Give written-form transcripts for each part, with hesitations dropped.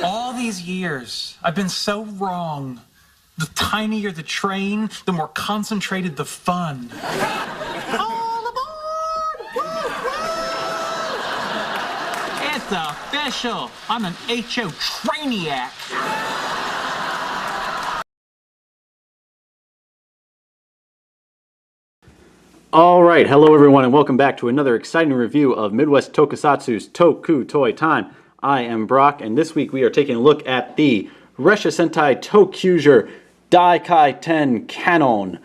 All these years, I've been so wrong. The tinier the train, the more concentrated the fun. All aboard! Woo, woo! It's official. I'm an HO trainiac. All right, hello everyone, and welcome back to another exciting review of Midwest Tokusatsu's Toku Toy Time. I am Brock, and this week we are taking a look at the Ressha Sentai ToQGer Daikaiten Canon.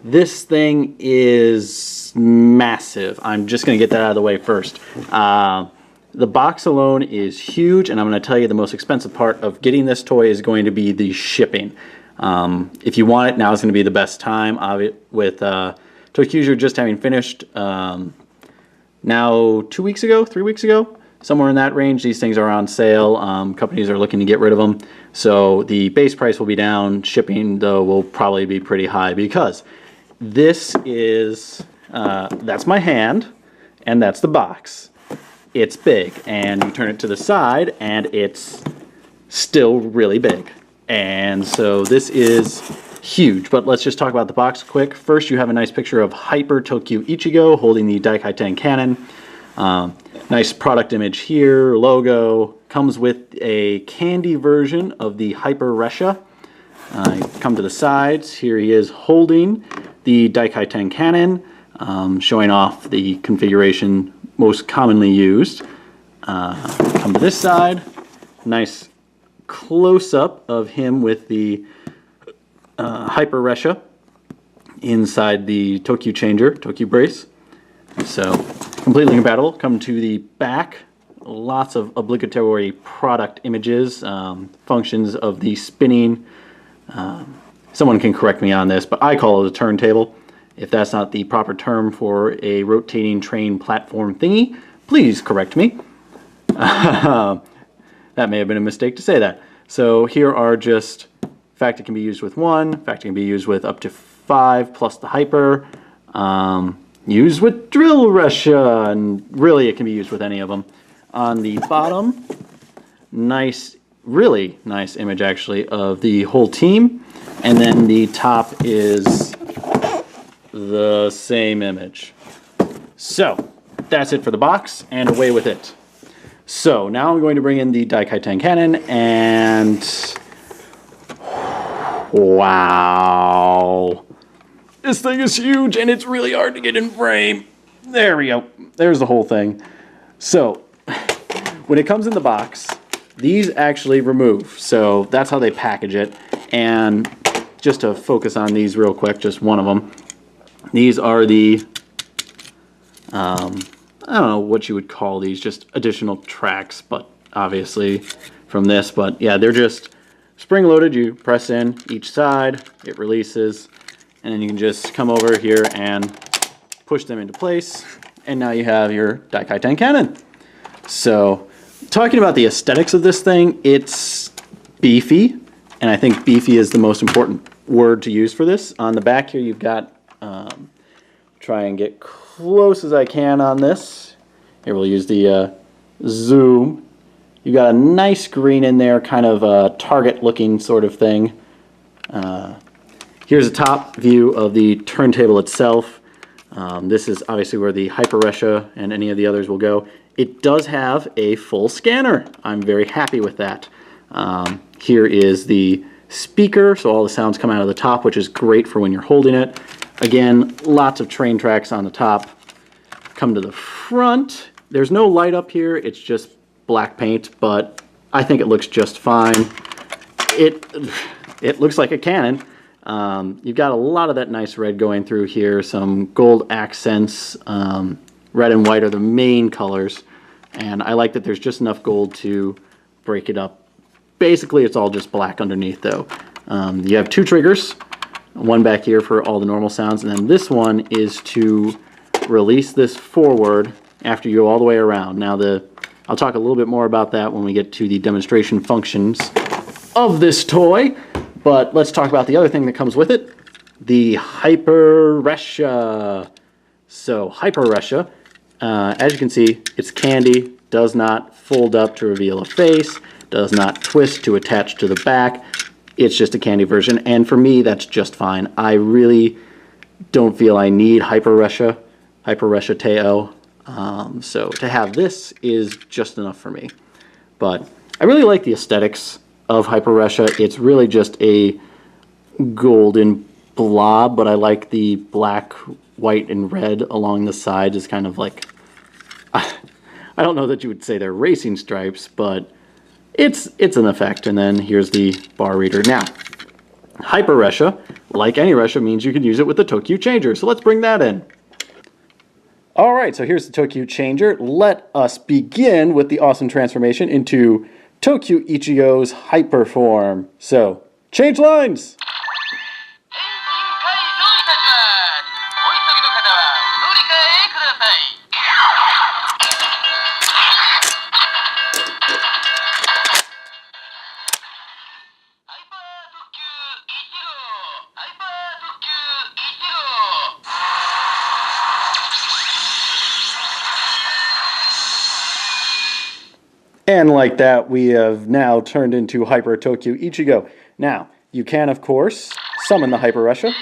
This thing is massive. I'm just going to get that out of the way first. The box alone is huge, and I'm going to tell you the most expensive part of getting this toy is going to be the shipping. If you want it, now is going to be the best time with ToQGer just having finished now 2 weeks ago, 3 weeks ago, somewhere in that range. These things are on sale. Companies are looking to get rid of them. So the base price will be down. Shipping, though, will probably be pretty high because this is, that's my hand, and that's the box. It's big, and you turn it to the side, and it's still really big. And so this is huge, but let's just talk about the box quick. First, you have a nice picture of Hyper Tokyu Ichigo holding the Daikaiten cannon. Nice product image here, logo. Comes with a candy version of the Hyper Ressha. Come to the sides. Here he is holding the Daikaiten cannon, showing off the configuration most commonly used. Come to this side. Nice close-up of him with the Hyper Ressha inside the Tokyu Changer, Tokyu brace. So completely compatible. Come to the back, lots of obligatory product images, functions of the spinning. Someone can correct me on this, but I call it a turntable. If that's not the proper term for a rotating train platform thingy, please correct me. That may have been a mistake to say that. So here are just, in fact, it can be used with one, in fact, it can be used with up to 5 plus the Hyper, used with Drill Ressha, and really it can be used with any of them. On the bottom, nice, really nice image actually of the whole team, and then the top is the same image. So that's it for the box, and away with it. So now I'm going to bring in the Daikaiten cannon, and wow, this thing is huge, and it's really hard to get in frame. There we go. There's the whole thing. So when it comes in the box, these actually remove. So that's how they package it. And just to focus on these real quick, just one of them. These are the, I don't know what you would call these, just additional tracks, but obviously from this. But yeah, they're just spring-loaded. You press in each side, it releases, and then you can just come over here and push them into place, and now you have your Daikaiten cannon. So, talking about the aesthetics of this thing, it's beefy, and I think beefy is the most important word to use for this. On the back here, you've got, try and get close as I can on this. Here we'll use the zoom. You've got a nice green in there, kind of a target-looking sort of thing. Here's a top view of the turntable itself. This is obviously where the Hyper Ressha and any of the others will go. It does have a full scanner. I'm very happy with that. Here is the speaker, so all the sounds come out of the top, which is great for when you're holding it. Again, lots of train tracks on the top. Come to the front. There's no light up here. It's just black paint, but I think it looks just fine. It looks like a cannon. You've got a lot of that nice red going through here, some gold accents. Red and white are the main colors, and I like that there's just enough gold to break it up. Basically, it's all just black underneath, though. You have 2 triggers, one back here for all the normal sounds, and then this one is to release this forward after you go all the way around. Now, I'll talk a little bit more about that when we get to the demonstration functions of this toy. But let's talk about the other thing that comes with it, the Hyper Ressha. So Hyper Ressha, as you can see, it's candy. does not fold up to reveal a face, does not twist to attach to the back. It's just a candy version, and for me, that's just fine. I really don't feel I need Hyper Ressha Teo. So to have this is just enough for me. But I really like the aesthetics of Hyper Ressha. It's really just a golden blob, but I like the black, white, and red along the sides. It's kind of like, I don't know that you would say they're racing stripes, but it's an effect. And then here's the bar reader. Now, Hyper Ressha, like any Ressha, means you can use it with the Tokyu Changer. So let's bring that in. All right, so here's the Tokyu Changer. Let us begin with the awesome transformation into Tokyu Ichigo's hyper form. So, change lines! And like that, we have now turned into Hyper Tokyu Ichigo. Now, you can, of course, summon the Hyper Ressha.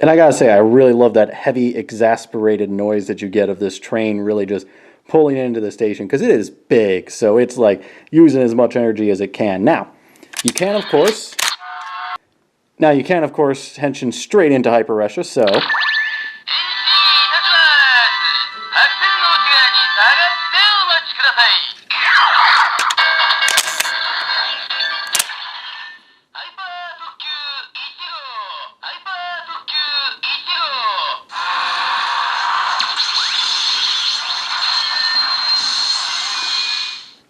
And I gotta say, I really love that heavy, exasperated noise that you get of this train really just pulling into the station, because it is big, so it's like using as much energy as it can. Now, you can, of course, henshin straight into Hyper Ressha, so...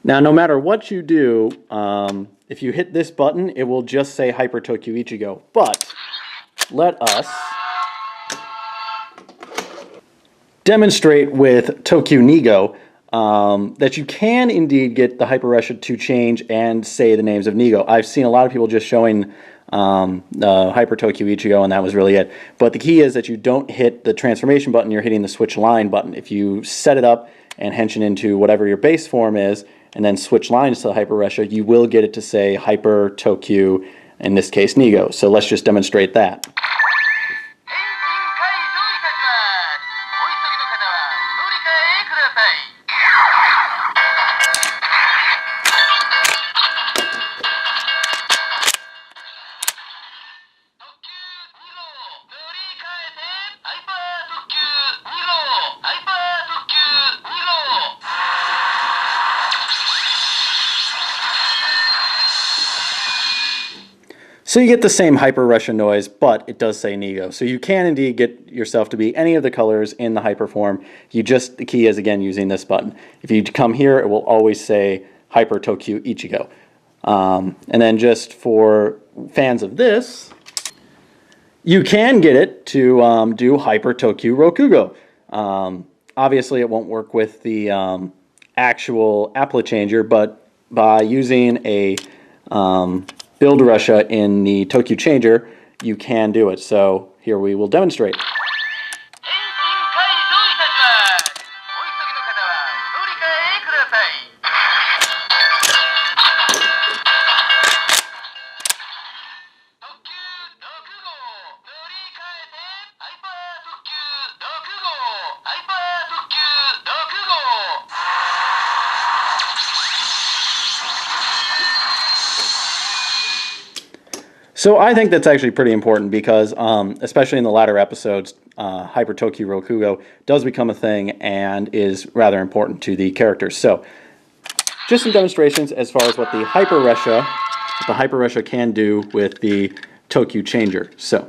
Now, no matter what you do, if you hit this button, it will just say Hyper Tokyu Ichigo. But let us demonstrate with Tokyu Nigo that you can indeed get the Hyper Ressha to change and say the names of Nigo. I've seen a lot of people just showing Hyper Tokyu Ichigo, and that was really it. But the key is that you don't hit the transformation button, you're hitting the switch line button. If you set it up and henshin into whatever your base form is, and then switch lines to the Hyper Ressha, you will get it to say Hyper Tokyu, in this case Nigo. So let's just demonstrate that. So you get the same Hyper Ressha noise, but it does say Nigo. So you can indeed get yourself to be any of the colors in the hyper form. The key is, again, using this button. If you come here, it will always say Hyper Tokyu Ichigo. And then just for fans of this, you can get it to do Hyper Tokyu Rokugo. Obviously, it won't work with the actual Applet Changer, but by using a Build Ressha in the Tokyu Changer, you can do it. So here we will demonstrate. So I think that's actually pretty important because, especially in the latter episodes, Hyper Tokyu Rokugo does become a thing and is rather important to the characters. So, just some demonstrations as far as what the Hyper Ressha can do with the Tokyu Changer. So,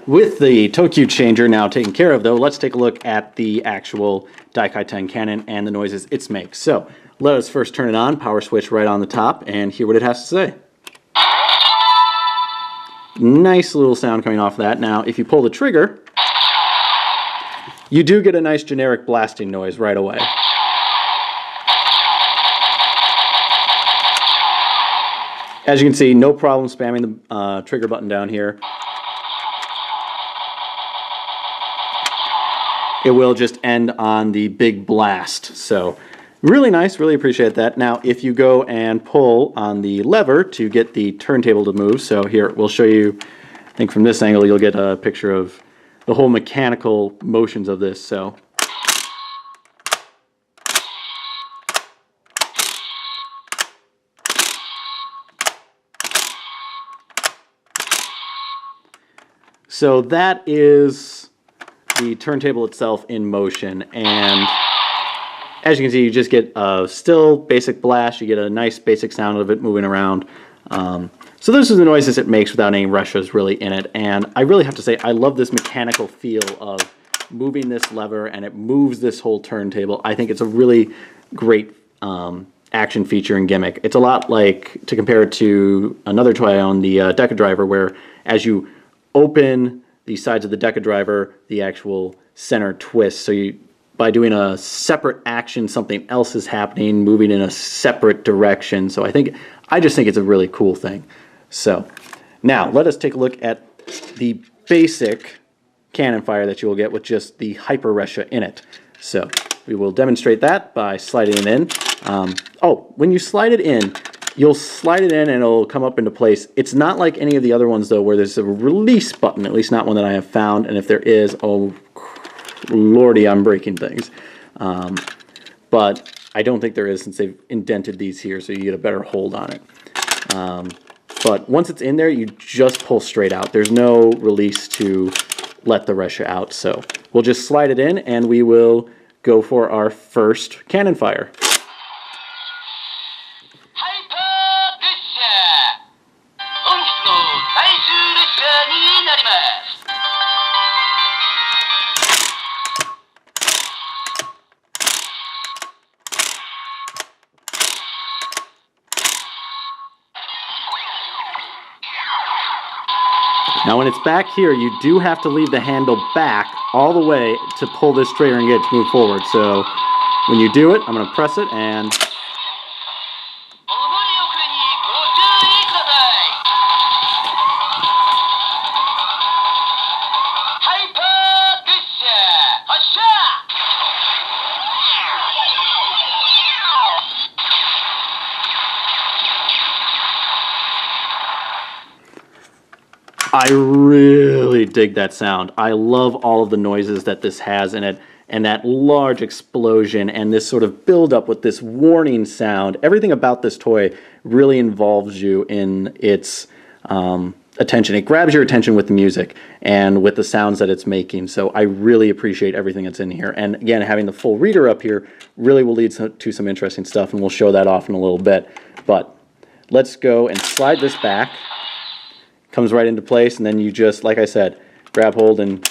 with the Tokyu Changer now taken care of, though, let's take a look at the actual Daikaiten cannon and the noises it makes. So, let us first turn it on, power switch right on the top, and hear what it has to say. Nice little sound coming off that. Now, if you pull the trigger, you do get a nice generic blasting noise right away. As you can see, no problem spamming the trigger button down here. It will just end on the big blast. So really nice, really appreciate that. Now, if you go and pull on the lever to get the turntable to move, so here, we'll show you, I think from this angle, you'll get a picture of the whole mechanical motions of this. So that is the turntable itself in motion, and as you can see, you just get a still basic blast. You get a nice basic sound of it moving around. So those are the noises it makes without any Ressha's really in it, and I really have to say I love this mechanical feel of moving this lever, and it moves this whole turntable. I think it's a really great action feature and gimmick. It's a lot like, to compare it to another toy I own, the Deca Driver, where as you open the sides of the Deca Driver, the actual center twists. So you, by doing a separate action, something else is happening, moving in a separate direction. So I just think it's a really cool thing. So now let us take a look at the basic cannon fire that you will get with just the Hyper Ressha in it. So we will demonstrate that by sliding it in. When you slide it in, you'll slide it in and it'll come up into place. It's not like any of the other ones though, where there's a release button, at least not one that I have found, and if there is, oh lordy, I'm breaking things. But I don't think there is, since they've indented these here so you get a better hold on it. But once it's in there, you just pull straight out. There's no release to let the Ressha out. So we'll just slide it in and we will go for our first cannon fire. Now when it's back here, you do have to leave the handle back all the way to pull this trigger and get it to move forward. So when you do it, I'm going to press it and... I really dig that sound. I love all of the noises that this has in it, and that large explosion and this sort of build-up with this warning sound. Everything about this toy really involves you in its attention. It grabs your attention with the music and with the sounds that it's making. So I really appreciate everything that's in here. And again, having the full reader up here really will lead to some interesting stuff, and we'll show that off in a little bit. But let's go and slide this back. Comes right into place, and then you just, like I said, grab hold and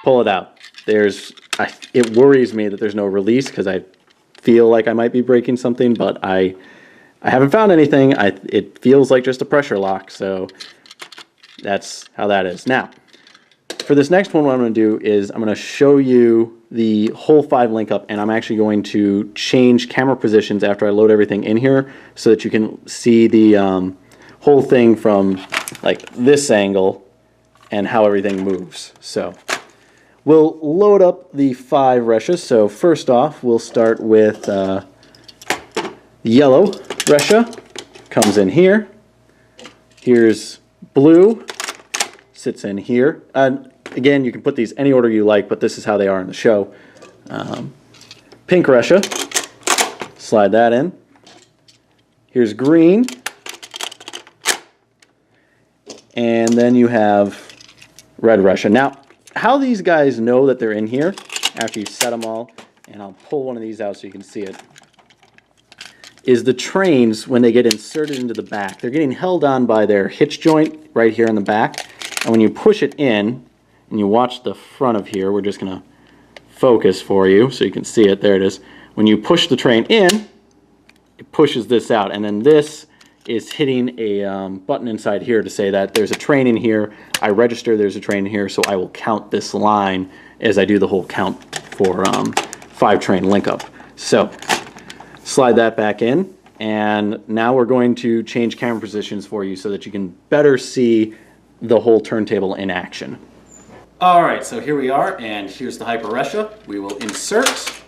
pull it out. It worries me that there's no release because I feel like I might be breaking something, but I haven't found anything. It feels like just a pressure lock, so that's how that is. Now, for this next one, what I'm going to do is I'm going to show you the whole 5 link up, and I'm actually going to change camera positions after I load everything in here so that you can see the whole thing from like this angle and how everything moves. So we'll load up the 5 Ressha's. So first off, we'll start with yellow Ressha. Comes in here. Here's blue. Sits in here. Again, you can put these any order you like, but this is how they are in the show. Pink Ressha. Slide that in. Here's green. And then you have red Ressha. Now, how these guys know that they're in here, after you set them all, and I'll pull one of these out so you can see it, is the trains, when they get inserted into the back, they're getting held on by their hitch joint right here in the back. And when you push it in, and you watch the front of here, we're just going to focus for you so you can see it. There it is. When you push the train in, it pushes this out, and then this is hitting a button inside here to say that there's a train in here. I register there's a train in here, so I will count this line as I do the whole count for 5 train link up. So slide that back in, And now we're going to change camera positions for you so that you can better see the whole turntable in action. All right, so here we are, and here's the Hyper Ressha. We will insert.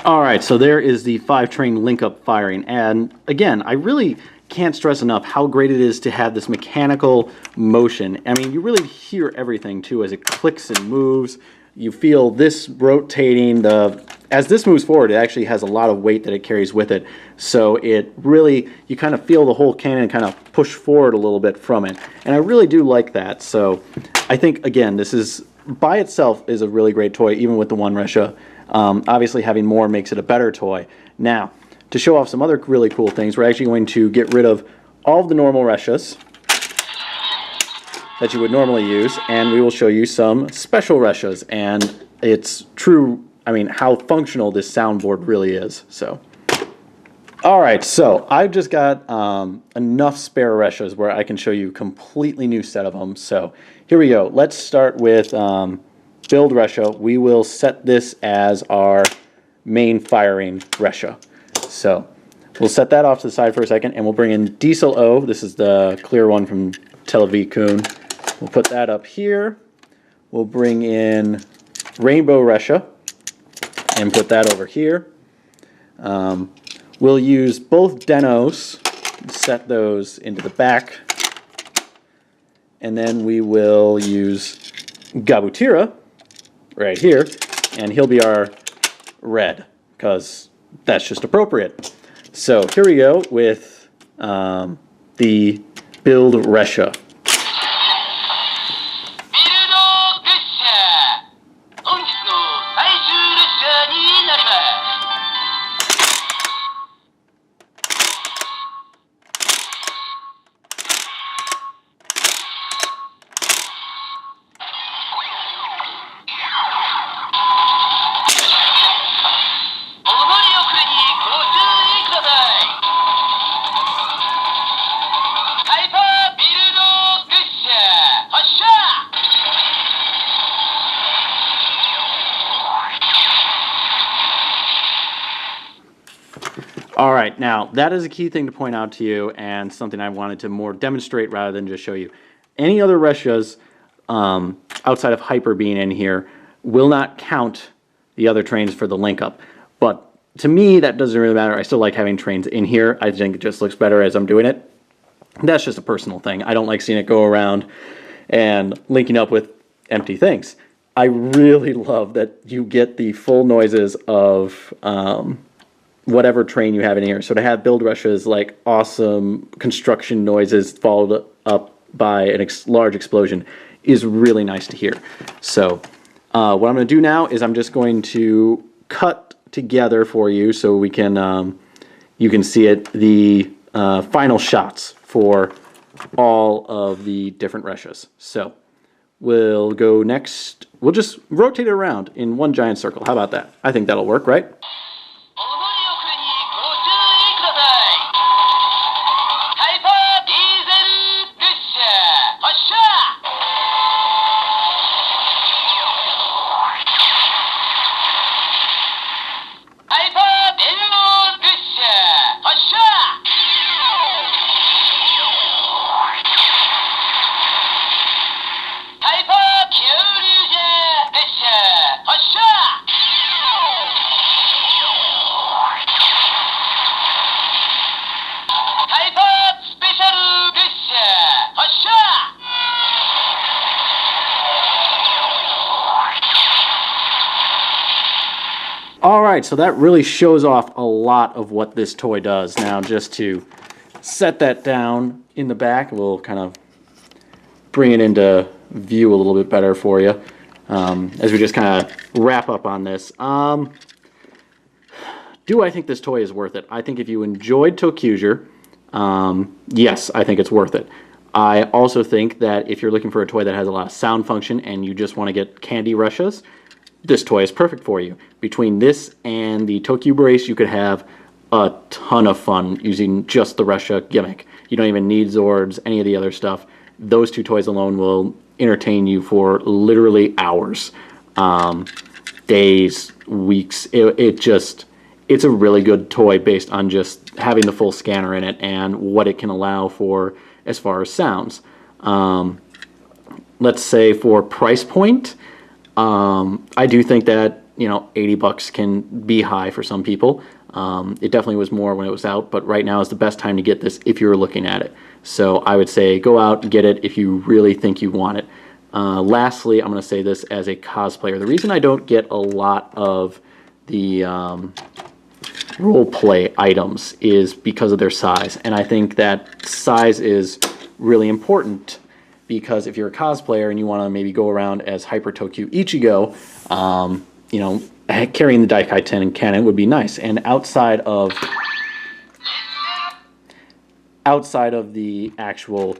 All right, so there is the 5-train link-up firing, and again, I really can't stress enough how great it is to have this mechanical motion. I mean, you really hear everything too as it clicks and moves. You feel this rotating. As this moves forward, it actually has a lot of weight that it carries with it, so it really, you kind of feel the whole cannon kind of push forward a little bit from it, and I really do like that. So I think, again, this is, by itself, is a really great toy, even with the one Ressha. Obviously having more makes it a better toy. Now, to show off some other really cool things, we're actually going to get rid of all of the normal Ressha's that you would normally use, and we will show you some special Ressha's, and it's true, I mean, how functional this soundboard really is. So, alright, so I've just got enough spare Ressha's where I can show you a completely new set of them. So, here we go. Let's start with Build Ressha. We will set this as our main firing Ressha. So we'll set that off to the side for a second, and we'll bring in Diesel O. This is the clear one from Televikun. We'll put that up here. We'll bring in Rainbow Ressha and put that over here. We'll use both Denos, set those into the back, and then we will use Gabutira right here, and he'll be our red, because that's just appropriate. So here we go with the Build Ressha. All right, now that is a key thing to point out to you, and something I wanted to more demonstrate rather than just show you. Any other Ressha's outside of Hyper being in here will not count the other trains for the link up. But to me, that doesn't really matter. I still like having trains in here. I think it just looks better as I'm doing it. That's just a personal thing. I don't like seeing it go around and linking up with empty things. I really love that you get the full noises of whatever train you have in here. So to have Build Ressha's like awesome construction noises followed up by a large explosion is really nice to hear. So what I'm going to do now is I'm just going to cut together for you so we can you can see it, the final shots for all of the different Ressha's. So we'll go next. We'll just rotate it around in one giant circle. How about that? I think that'll work, right? All right, so that really shows off a lot of what this toy does. Now, just to set that down in the back, we'll kind of bring it into view a little bit better for you as we just kind of wrap up on this. Do I think this toy is worth it? I think if you enjoyed ToQGer, yes, I think it's worth it. I also think that if you're looking for a toy that has a lot of sound function and you just want to get candy Reshas, this toy is perfect for you. Between this and the Tokyu brace, you could have a ton of fun using just the Ressha gimmick. You don't even need Zords, any of the other stuff. Those two toys alone will entertain you for literally hours, days, weeks. It's a really good toy based on just having the full scanner in it and what it can allow for as far as sounds. Let's say for price point, I do think that, you know, $80 can be high for some people. It definitely was more when it was out, but right now is the best time to get this if you're looking at it. So I would say go out and get it if you really think you want it. Lastly, I'm going to say this as a cosplayer. The reason I don't get a lot of the role play items is because of their size, and I think that size is really important. Because if you're a cosplayer and you want to maybe go around as Hyper Tokyu Ichigo, you know, carrying the Daikaiten and cannon would be nice. And outside of the actual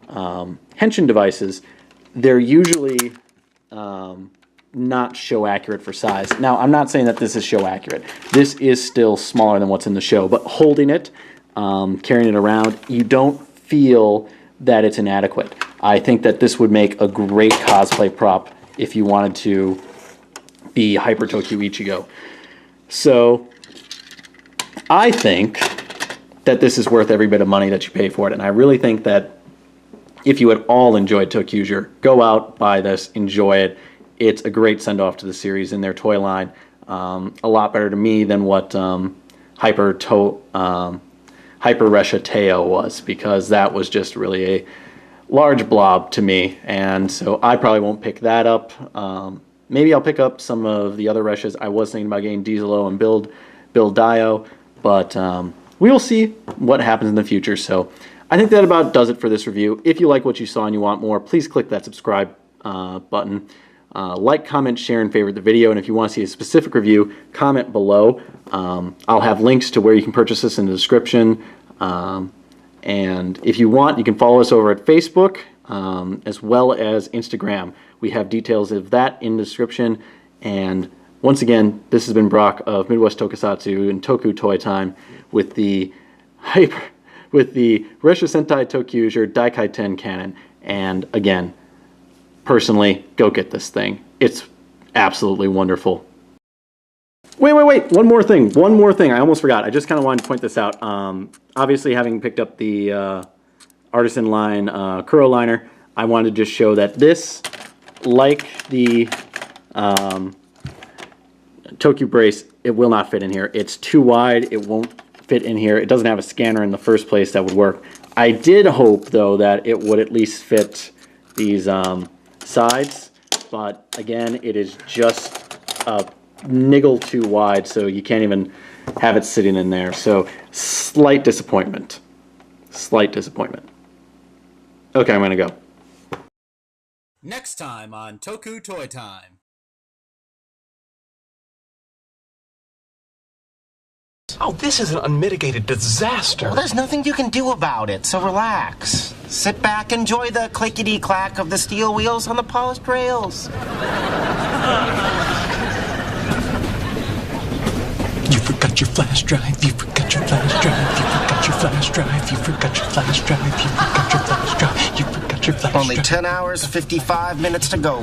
henshin devices, they're usually not show accurate for size. Now, I'm not saying that this is show accurate. This is still smaller than what's in the show, but holding it, carrying it around, you don't feel that it's inadequate. I think that this would make a great cosplay prop if you wanted to be Hyper Tokyu Ichigo. So I think that this is worth every bit of money that you pay for it, and I really think that if you at all enjoyed ToQGer, go out, buy this, enjoy it. It's a great send-off to the series in their toy line. A lot better to me than what Hyper Ressha Teo was, because that was just really a large blob to me, and so I probably won't pick that up. Maybe I'll pick up some of the other Reshas. I was thinking about getting Dieselo and Build Dio, but we will see what happens in the future. So I think that about does it for this review. If you like what you saw and you want more, please click that subscribe button. Like, comment, share, and favorite the video, and if you want to see a specific review, comment below. I'll have links to where you can purchase this in the description. And if you want, you can follow us over at Facebook as well as Instagram. We have details of that in the description. And once again, this has been Brock of Midwest Tokusatsu and Toku Toy Time with the Ressha Sentai ToQGer Daikaiten cannon. And again, personally, go get this thing. It's absolutely wonderful. Wait. One more thing. I almost forgot. I just kind of wanted to point this out. Obviously, having picked up the Artisan line Kuro liner, I wanted to just show that this, like the Tokyu brace, it will not fit in here. It's too wide. It won't fit in here. It doesn't have a scanner in the first place that would work. I did hope, though, that it would at least fit these sides, but again, it is just a niggle too wide, so you can't even have it sitting in there. So slight disappointment. Okay, I'm gonna go. Next time on Toku Toy Time. Oh, this is an unmitigated disaster. Well, there's nothing you can do about it, so relax. Sit back, enjoy the clickety-clack of the steel wheels on the polished rails. You forgot your flash drive, you forgot your flash drive, you forgot your flash drive, you forgot your flash drive, you forgot your flash drive, you forgot your flash drive. Only 10 hours, 55 minutes to go.